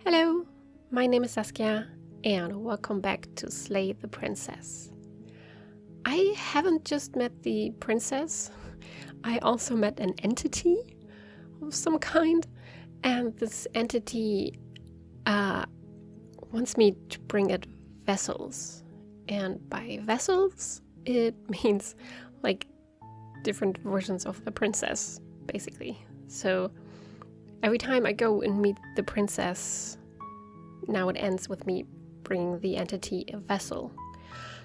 Hello, my name is Saskia, and welcome back to Slay the Princess. I haven't just met the princess, I also met an entity of some kind, and this entity wants me to bring it vessels. And by vessels, it means like different versions of the princess, basically. So every time I go and meet the princess, now it ends with me bringing the entity a vessel.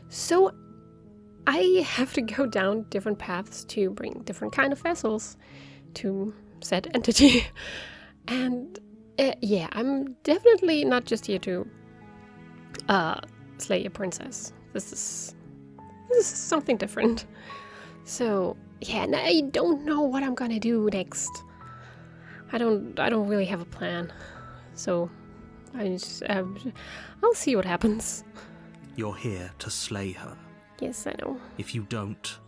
So I have to go down different paths to bring different kind of vessels to said entity. And yeah, I'm definitely not just here to slay a princess. This is something different. So yeah, and I don't know what I'm gonna do next. I don't really have a plan, so I'll see what happens. You're here to slay her. Yes, I know. If you don't,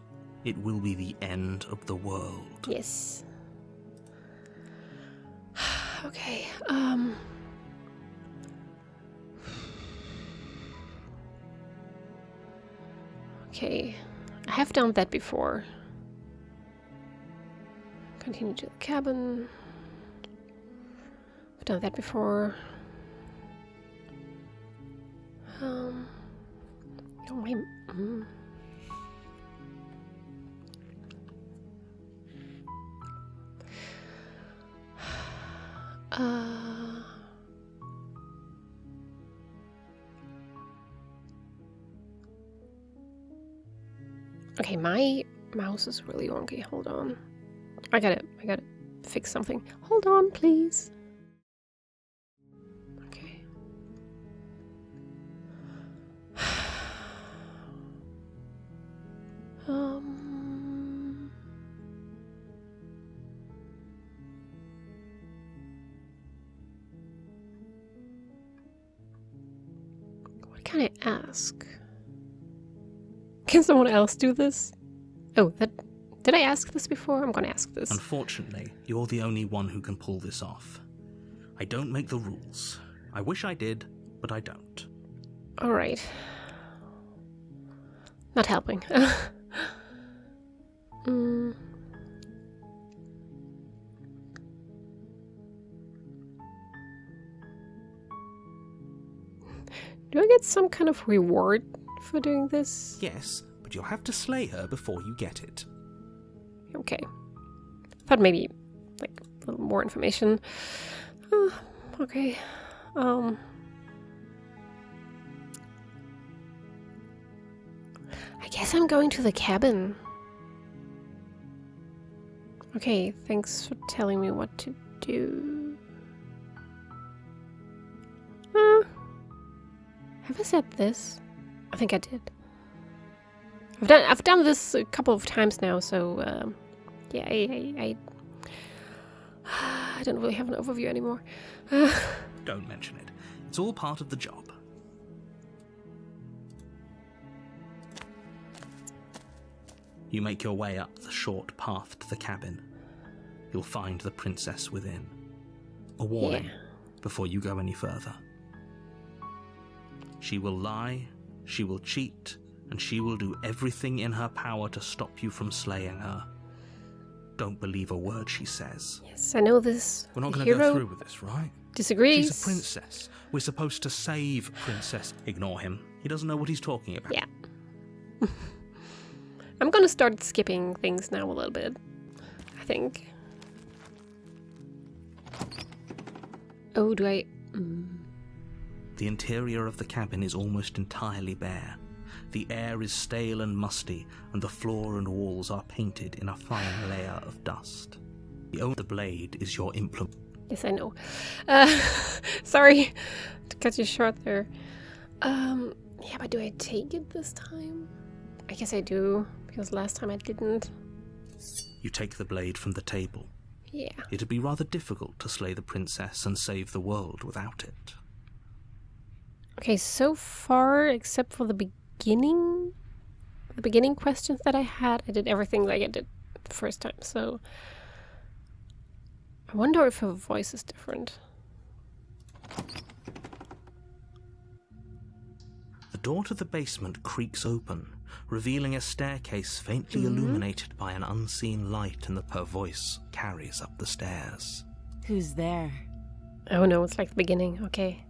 it will be the end of the world. Yes. Okay, okay, I have done that before. Continue to the cabin. I've done that before. Oh my. Okay, my mouse is really wonky. Hold on. I gotta fix something. Hold on, please. Okay. What can I ask? Can someone else do this? Oh, did I ask this before? I'm gonna ask this. Unfortunately, you're the only one who can pull this off. I don't make the rules. I wish I did, but I don't. Alright. Not helping. Do I get some kind of reward for doing this? Yes, but you'll have to slay her before you get it. Okay. Thought maybe like a little more information. Okay. I guess I'm going to the cabin. Okay, thanks for telling me what to do. Have I said this? I think I did. I've done this a couple of times now, so yeah, I don't really have an overview anymore. Don't mention it. It's all part of the job. You make your way up the short path to the cabin. You'll find the princess within. A warning before you go any further. She will lie, she will cheat, and she will do everything in her power to stop you from slaying her. Don't believe a word she says. Yes, I know this. We're not going to go through with this, right? Disagrees. She's a princess. We're supposed to save Princess. Ignore him. He doesn't know what he's talking about. Yeah. I'm gonna start skipping things now a little bit, I think. Oh, do I... The interior of the cabin is almost entirely bare. The air is stale and musty, and the floor and walls are painted in a fine layer of dust. The blade is your implement. Yes, I know. Sorry to cut you short there. Yeah, but do I take it this time? I guess I do, because last time I didn't. You take the blade from the table. Yeah. It'd be rather difficult to slay the princess and save the world without it. Okay, so far, except for the beginning questions that I had, I did everything like I did the first time, so I wonder if her voice is different. door to the basement creaks open, revealing a staircase faintly illuminated by an unseen light, and her voice carries up the stairs. Who's there? Oh no, it's like the beginning, okay.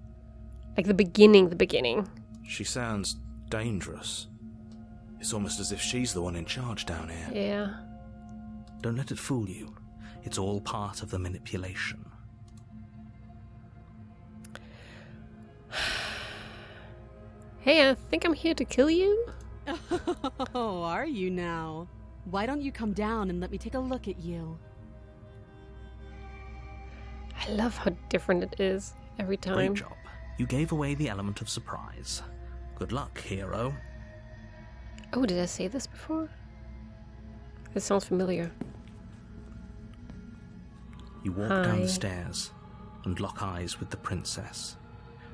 Like the beginning. She sounds dangerous. It's almost as if she's the one in charge down here. Yeah. Don't let it fool you. It's all part of the manipulation. Hey, I think I'm here to kill you? Oh, are you now? Why don't you come down and let me take a look at you? I love how different it is every time. Great job. You gave away the element of surprise. Good luck, hero. Oh, did I say this before? This sounds familiar. You walk down the stairs and lock eyes with the princess.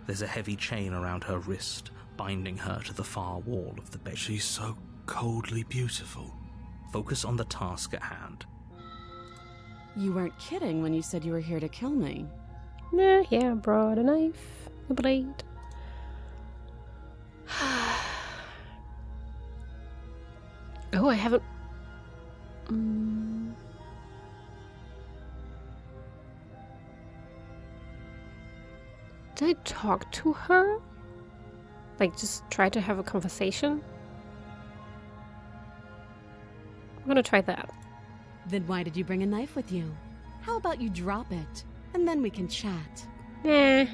There's a heavy chain around her wrist, binding her to the far wall of the bed. She's so coldly beautiful. Focus on the task at hand. You weren't kidding when you said you were here to kill me. Yeah, I brought a knife, a blade. Oh, I haven't... Did I talk to her? Like, just try to have a conversation? I'm gonna try that. Then why did you bring a knife with you? How about you drop it, and then we can chat? Nah.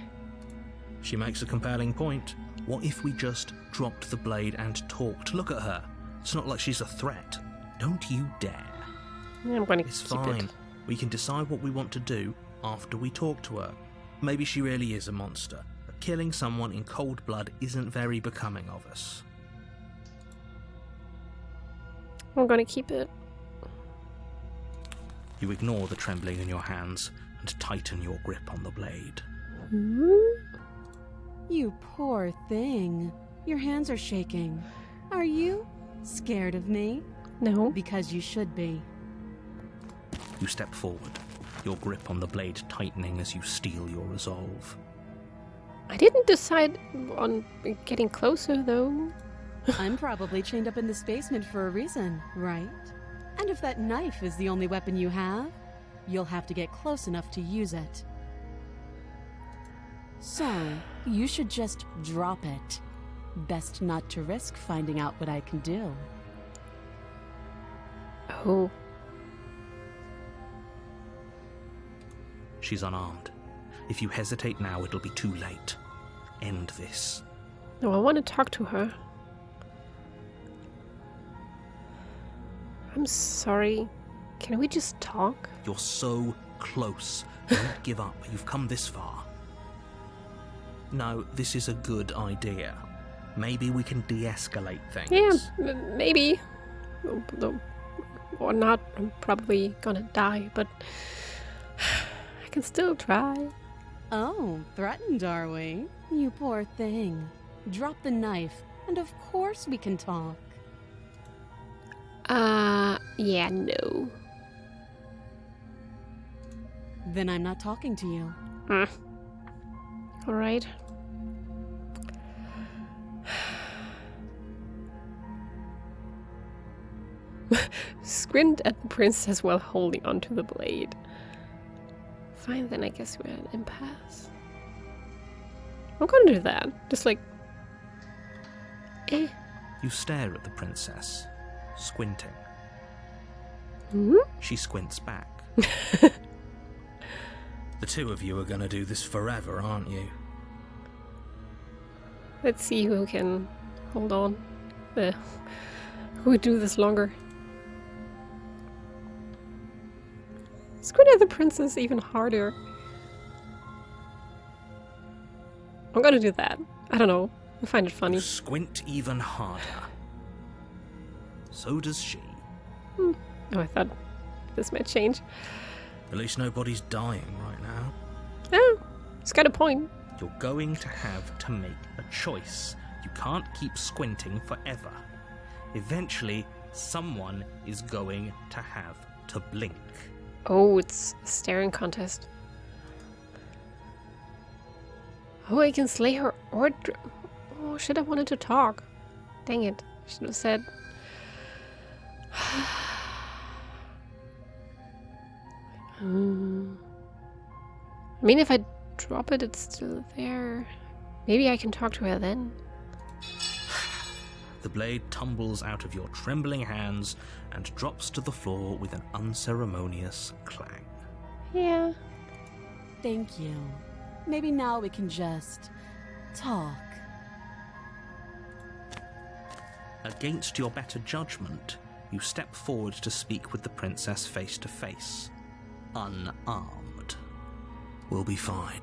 She makes a compelling point. What if we just dropped the blade and talked? Look at her. It's not like she's a threat. Don't you dare. I'm gonna It's keep fine. it. We can decide what we want to do after we talk to her. Maybe she really is a monster, but killing someone in cold blood isn't very becoming of us. I'm gonna keep it. You ignore the trembling in your hands and tighten your grip on the blade. You poor thing. Your hands are shaking. Are you scared of me? No. Because you should be. You step forward, your grip on the blade tightening as you steel your resolve. I didn't decide on getting closer, though. I'm probably chained up in this basement for a reason, right? And if that knife is the only weapon you have, you'll have to get close enough to use it. So, you should just drop it. Best not to risk finding out what I can do. Oh. She's unarmed. If you hesitate now, it'll be too late. End this. No, I want to talk to her. I'm sorry. Can we just talk? You're so close. Don't give up. You've come this far. No, this is a good idea. Maybe we can de-escalate things. Yeah, maybe. Or not. I'm probably gonna die, but I can still try. Oh, threatened, are we? You poor thing. Drop the knife, and of course we can talk. Yeah, no. Then I'm not talking to you. Alright. Squint at the princess while holding onto the blade. Fine, then I guess we're at an impasse. I'm gonna do that. Just like... You stare at the princess, squinting. She squints back. The two of you are gonna do this forever, aren't you? Let's see who can hold on. Who would do this longer. Squint at the princess even harder. I'm gonna do that. I don't know. I find it funny. You squint even harder. So does she. Oh, I thought this might change. At least nobody's dying right now. Oh, it's got a point. You're going to have to make a choice. You can't keep squinting forever. Eventually, someone is going to have to blink. Oh, it's a staring contest. Oh, I can slay her or Oh shit, I wanted to talk. Dang it. I should have said. I mean, if I drop it, it's still there. Maybe I can talk to her then. The blade tumbles out of your trembling hands and drops to the floor with an unceremonious clang. Yeah. Thank you. Maybe now we can just talk. Against your better judgment, you step forward to speak with the princess face to face, unarmed. We'll be fine.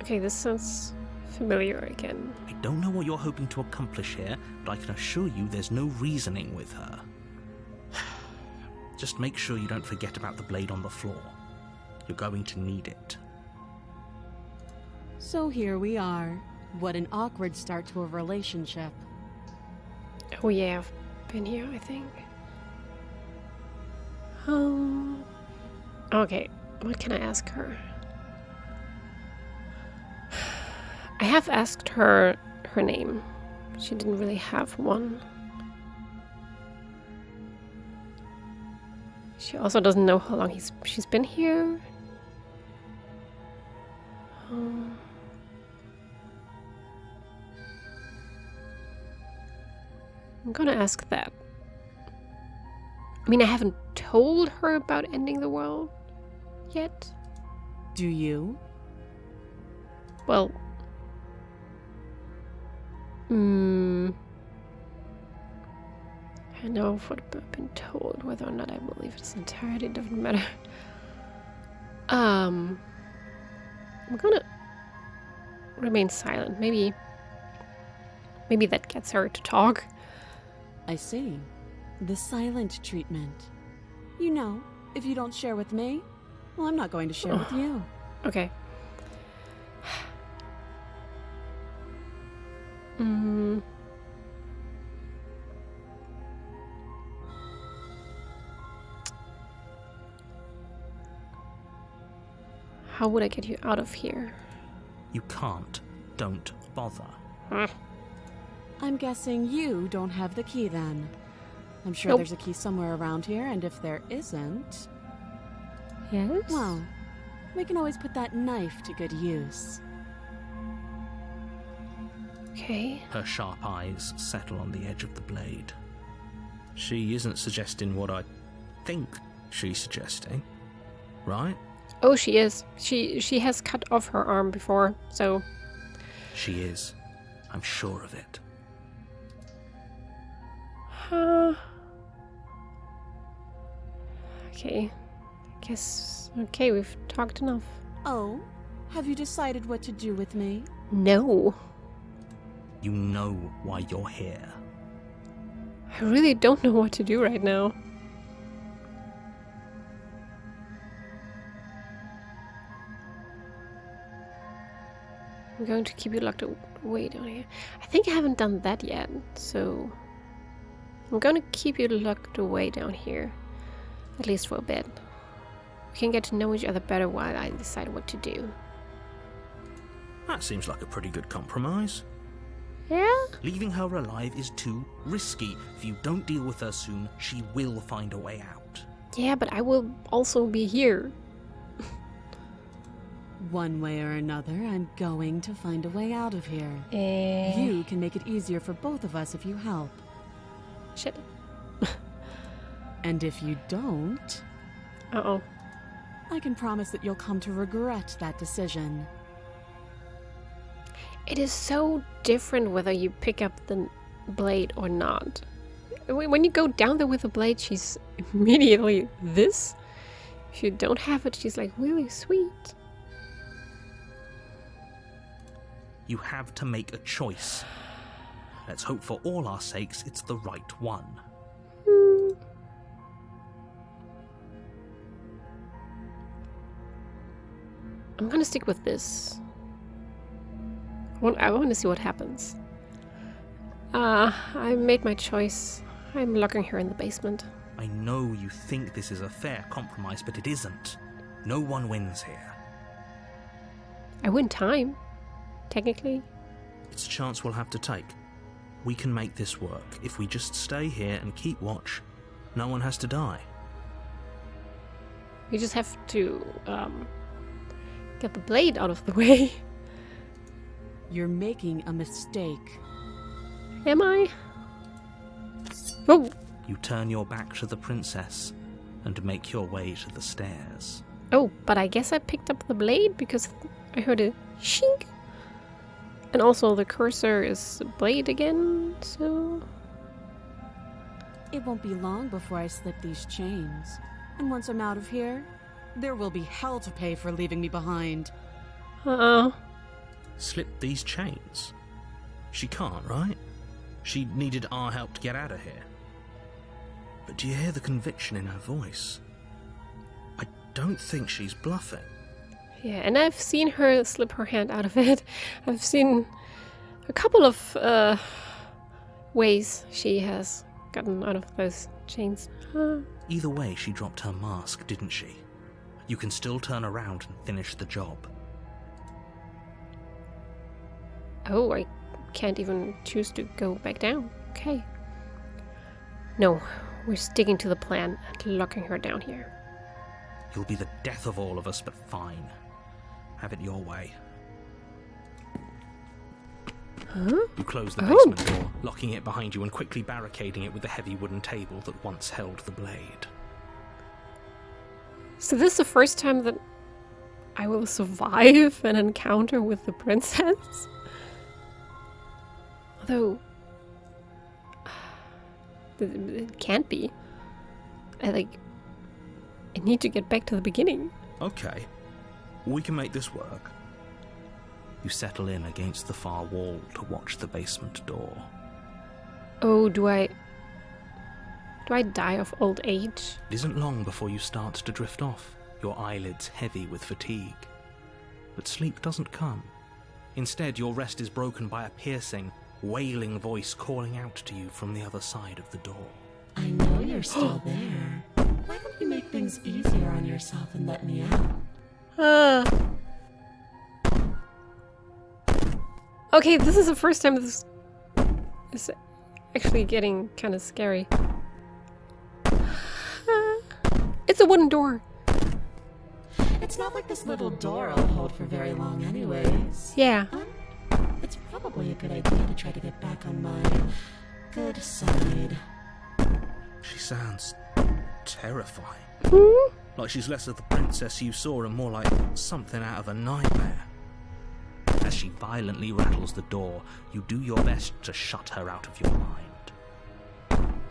Okay, this sounds familiar again. I don't know what you're hoping to accomplish here, but I can assure you there's no reasoning with her. Just make sure you don't forget about the blade on the floor. You're going to need it. So here we are. What an awkward start to a relationship. Oh yeah, I've been here, I think. Okay, what can I ask her? I have asked her her name. She didn't really have one. She also doesn't know how long she's been here. I'm gonna ask that. I mean, I haven't told her about ending the world yet. Do you? Well, I know what I've been told. Whether or not I believe it entirely doesn't matter. I'm gonna remain silent. Maybe that gets her to talk. I see. The silent treatment. You know, if you don't share with me, well, I'm not going to share with you. Okay. How would I get you out of here? You can't. Don't bother. I'm guessing you don't have the key then. I'm sure Nope. there's a key somewhere around here, and if there isn't, Yes? well, we can always put that knife to good use. Okay. Her sharp eyes settle on the edge of the blade. She isn't suggesting what I think she's suggesting, right? Oh, she is. She has cut off her arm before, so... She is. I'm sure of it. Okay. Okay, we've talked enough. Oh, have you decided what to do with me? No. You know why you're here. I really don't know what to do right now. I'm going to keep you locked away down here. I think I haven't done that yet, so... I'm going to keep you locked away down here. At least for a bit. We can get to know each other better while I decide what to do. That seems like a pretty good compromise. Yeah? Leaving her alive is too risky. If you don't deal with her soon, she will find a way out. Yeah, but I will also be here. One way or another, I'm going to find a way out of here. Eh. You can make it easier for both of us if you help. Shit. And if you don't, Uh-oh. I can promise that you'll come to regret that decision. It is so different whether you pick up the blade or not. When you go down there with the blade, she's immediately this. If you don't have it, she's like really sweet. You have to make a choice. Let's hope for all our sakes it's the right one. I'm gonna stick with this. I want to see what happens. I made my choice. I'm locking her in the basement. I know you think this is a fair compromise, but it isn't. No one wins here. I win time, technically. It's a chance we'll have to take. We can make this work. If we just stay here and keep watch, no one has to die. We just have to get the blade out of the way. You're making a mistake. Am I? Oh! You turn your back to the princess and make your way to the stairs. Oh, but I guess I picked up the blade because I heard a shink. And also the cursor is a blade again, so... It won't be long before I slip these chains. And once I'm out of here, there will be hell to pay for leaving me behind. Uh-oh. Slip these chains? She can't, right? She needed our help to get out of here. But do you hear the conviction in her voice? I don't think she's bluffing. Yeah, and I've seen her slip her hand out of it. I've seen a couple of ways she has gotten out of those chains. Either way, she dropped her mask, didn't she? You can still turn around and finish the job. Oh, I can't even choose to go back down. Okay. No, we're sticking to the plan and locking her down here. You'll be the death of all of us, but fine. Have it your way. Huh? You close the basement door, locking it behind you and quickly barricading it with the heavy wooden table that once held the blade. So this is the first time that I will survive an encounter with the princess? Although... it can't be. I need to get back to the beginning. Okay, we can make this work. You settle in against the far wall to watch the basement door. Oh, do I die of old age? It isn't long before you start to drift off, your eyelids heavy with fatigue. But sleep doesn't come. Instead, your rest is broken by a piercing, wailing voice calling out to you from the other side of the door. I know you're still there. Why don't you make things easier on yourself and let me out? Okay, this is the first time this is actually getting kind of scary. It's a wooden door. It's not like this little door will hold for very long anyways. Yeah. It's probably a good idea to try to get back on my good side. She sounds terrifying. Hmm? Like she's less of the princess you saw and more like something out of a nightmare. As she violently rattles the door, you do your best to shut her out of your mind.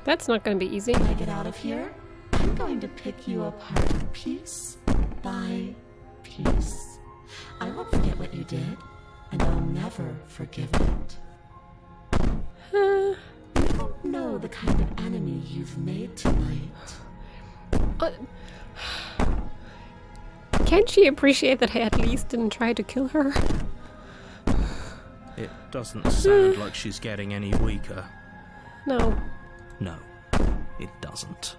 That's not going to be easy. When I get out of here, I'm going to pick you apart piece by piece. I won't forget what you did, and I'll never forgive it. You don't know the kind of enemy you've made tonight. Can't she appreciate that I at least didn't try to kill her? It doesn't sound like she's getting any weaker. No. No, it doesn't.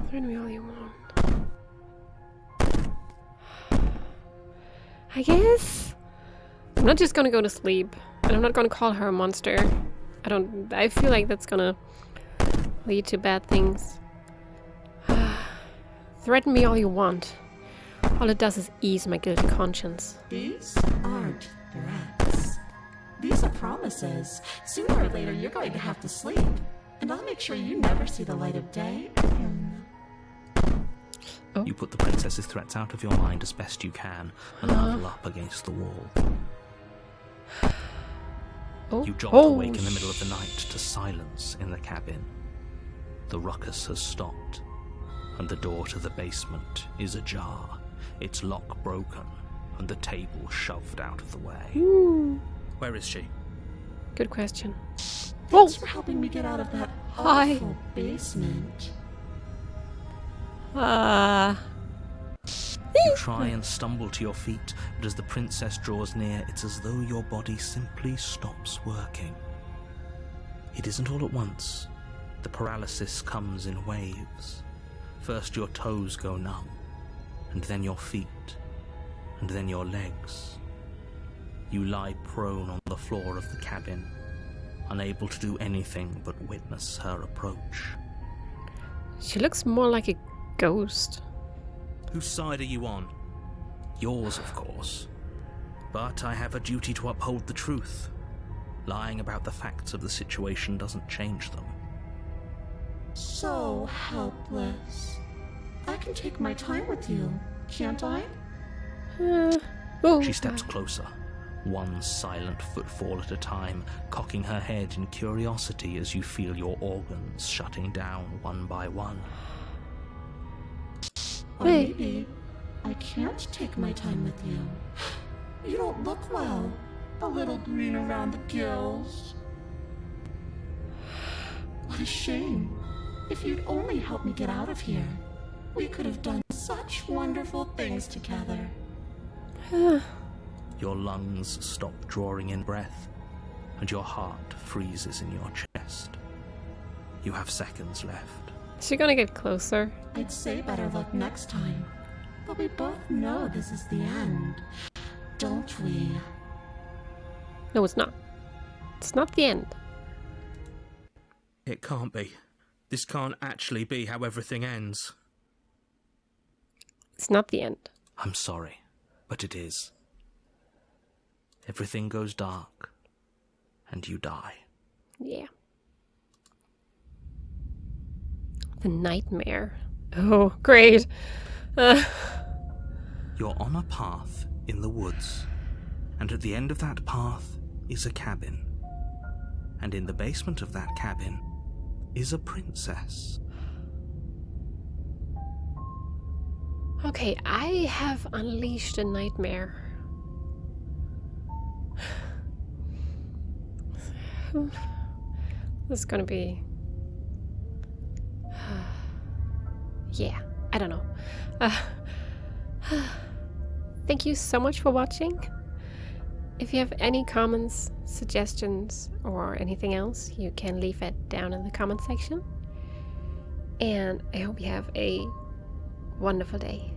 Threaten me all you want. I guess I'm not just gonna go to sleep, and I'm not gonna call her a monster. I feel like that's gonna lead to bad things. Threaten me all you want. All it does is ease my guilty conscience. These aren't threats. These are promises. Sooner or later, you're going to have to sleep. And I'll make sure you never see the light of day again. Oh. You put the princess's threats out of your mind as best you can and huddle up against the wall. Oh. You jolt awake in the middle of the night to silence in the cabin. The ruckus has stopped, and the door to the basement is ajar, its lock broken, and the table shoved out of the way. Ooh. Where is she? Good question. Thanks for helping me get out of that Hi. awful basement. You try and stumble to your feet, but as the princess draws near, it's as though your body simply stops working. It isn't all at once. The paralysis comes in waves. First your toes go numb, and then your feet, and then your legs. You lie prone on the floor of the cabin, unable to do anything but witness her approach. She looks more like a ghost. Whose side are you on? Yours, of course. But I have a duty to uphold the truth. Lying about the facts of the situation doesn't change them. So helpless. I can take my time with you, can't I? Oh, She steps closer, one silent footfall at a time, cocking her head in curiosity as you feel your organs shutting down one by one. Or maybe I can't take my time with you. You don't look well. A little green around the gills. What a shame. If you'd only helped me get out of here, we could have done such wonderful things together. Your lungs stop drawing in breath, and your heart freezes in your chest. You have seconds left. is she gonna get closer? I'd say better luck next time. But we both know this is the end, don't we? No, it's not. It's not the end. It can't be. This can't actually be how everything ends. It's not the end. I'm sorry, but it is. Everything goes dark, and you die. Yeah. The nightmare. Oh, great. You're on a path in the woods, and at the end of that path is a cabin. And in the basement of that cabin is a princess. Okay, I have unleashed a nightmare. This is gonna be... yeah, I don't know. Thank you so much for watching. If you have any comments, suggestions, or anything else, you can leave it down in the comment section. And I hope you have a wonderful day.